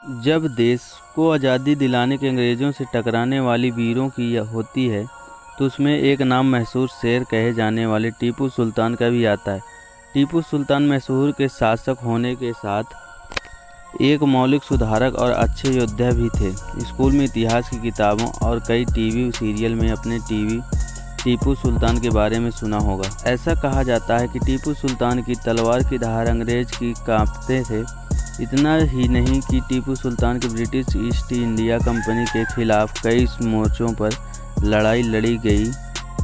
जब देश को आज़ादी दिलाने के अंग्रेज़ों से टकराने वाली वीरों की होती है तो उसमें एक नाम मशहूर शेर कहे जाने वाले टीपू सुल्तान का भी आता है। टीपू सुल्तान मैसूर के शासक होने के साथ एक मौलिक सुधारक और अच्छे योद्धा भी थे। स्कूल में इतिहास की किताबों और कई टीवी सीरियल में अपने टीपू सुल्तान के बारे में सुना होगा। ऐसा कहा जाता है कि टीपू सुल्तान की तलवार की धार अंग्रेज की कांपते थे। इतना ही नहीं कि टीपू सुल्तान की ब्रिटिश ईस्ट इंडिया कंपनी के खिलाफ कई मोर्चों पर लड़ाई लड़ी गई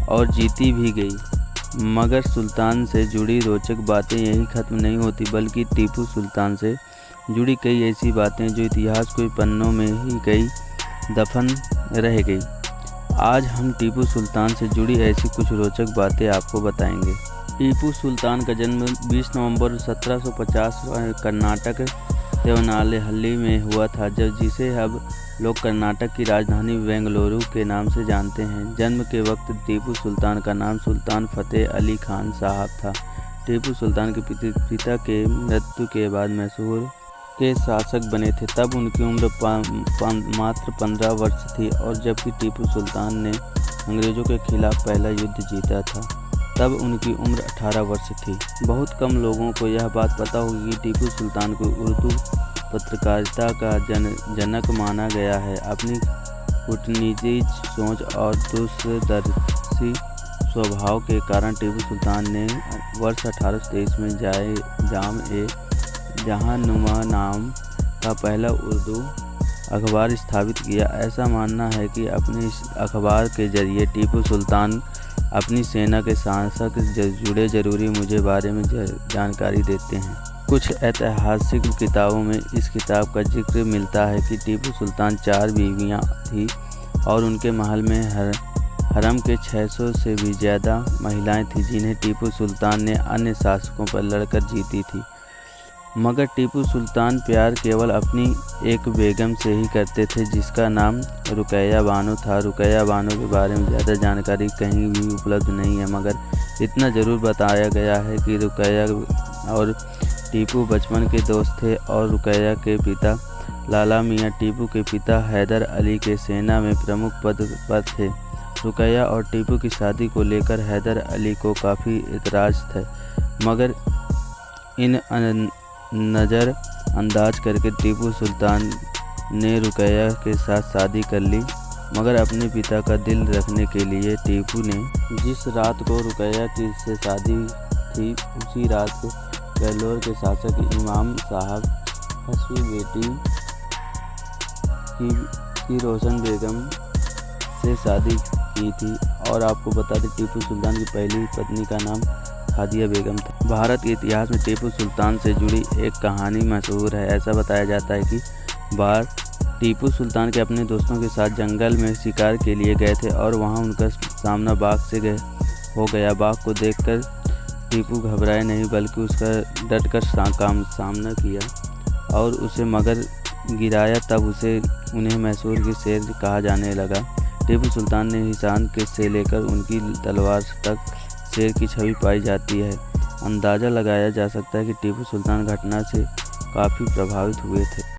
और जीती भी गई। मगर सुल्तान से जुड़ी रोचक बातें यही ख़त्म नहीं होती, बल्कि टीपू सुल्तान से जुड़ी कई ऐसी बातें जो इतिहास के पन्नों में ही कई दफन रह गई। आज हम टीपू सुल्तान से जुड़ी ऐसी कुछ रोचक बातें आपको बताएंगे। टीपू सुल्तान का जन्म 20 नवंबर 1750 कर्नाटक देवनागपल्ली में हुआ था, जिसे अब लोग कर्नाटक की राजधानी बेंगलुरु के नाम से जानते हैं। जन्म के वक्त टीपू सुल्तान का नाम सुल्तान फतेह अली खान साहब था। टीपू सुल्तान के पिता के मृत्यु के बाद मैसूर के शासक बने थे। तब उनकी उम्र मात्र 15 वर्ष थी और जबकि टीपू सुल्तान ने अंग्रेज़ों के खिलाफ पहला युद्ध जीता था, तब उनकी उम्र 18 वर्ष थी। बहुत कम लोगों को यह बात पता होगी कि टीपू सुल्तान को उर्दू पत्रकारिता का जनक माना गया है। अपनी कूटनीतिक सोच और दूरदर्शी स्वभाव के कारण टीपू सुल्तान ने वर्ष 1823 में जहांनुमा नाम का पहला उर्दू अखबार स्थापित किया। ऐसा मानना है कि अपने इस अखबार के जरिए टीपू सुल्तान अपनी सेना के शासक जुड़े जरूरी मुझे बारे में जानकारी देते हैं। कुछ ऐतिहासिक किताबों में इस किताब का जिक्र मिलता है कि टीपू सुल्तान 4 बीवियां थीं और उनके महल में हरम के 600 से भी ज़्यादा महिलाएं थीं, जिन्हें टीपू सुल्तान ने अन्य शासकों पर लड़कर जीती थी। मगर टीपू सुल्तान प्यार केवल अपनी एक बेगम से ही करते थे, जिसका नाम रुकैया बानो था। रुकैया बानो के बारे में ज़्यादा जानकारी कहीं भी उपलब्ध नहीं है, मगर इतना ज़रूर बताया गया है कि रुकैया और टीपू बचपन के दोस्त थे और रुकैया के पिता लाला मियाँ टीपू के पिता हैदर अली के सेना में प्रमुख पद पर थे। रुकैया और टीपू की शादी को लेकर हैदर अली को काफ़ी एतराज़ थे, मगर इन नज़र अंदाज करके टीपू सुल्तान ने रुकैया के साथ शादी कर ली। मगर अपने पिता का दिल रखने के लिए टीपू ने जिस रात को रुकैया की से शादी थी, उसी रात को वेल्लोर के शासक इमाम साहब हसवी बेटी की रोशन बेगम से शादी की थी। और आपको बता दें, टीपू सुल्तान की पहली पत्नी का नाम हादिया बेगम था। भारत के इतिहास में टीपू सुल्तान से जुड़ी एक कहानी मशहूर है। ऐसा बताया जाता है कि बार टीपू सुल्तान के अपने दोस्तों के साथ जंगल में शिकार के लिए गए थे और वहां उनका सामना बाघ से हो गया। बाघ को देखकर टीपू घबराए नहीं, बल्कि उसका डटकर सामना किया और उसे मगर गिराया। तब उन्हें मैसूर के शेर कहा जाने लगा। टीपू सुल्तान ने हिसान से लेकर उनकी तलवार तक शेर की छवि पाई जाती है। अंदाज़ा लगाया जा सकता है कि टीपू सुल्तान घटना से काफ़ी प्रभावित हुए थे।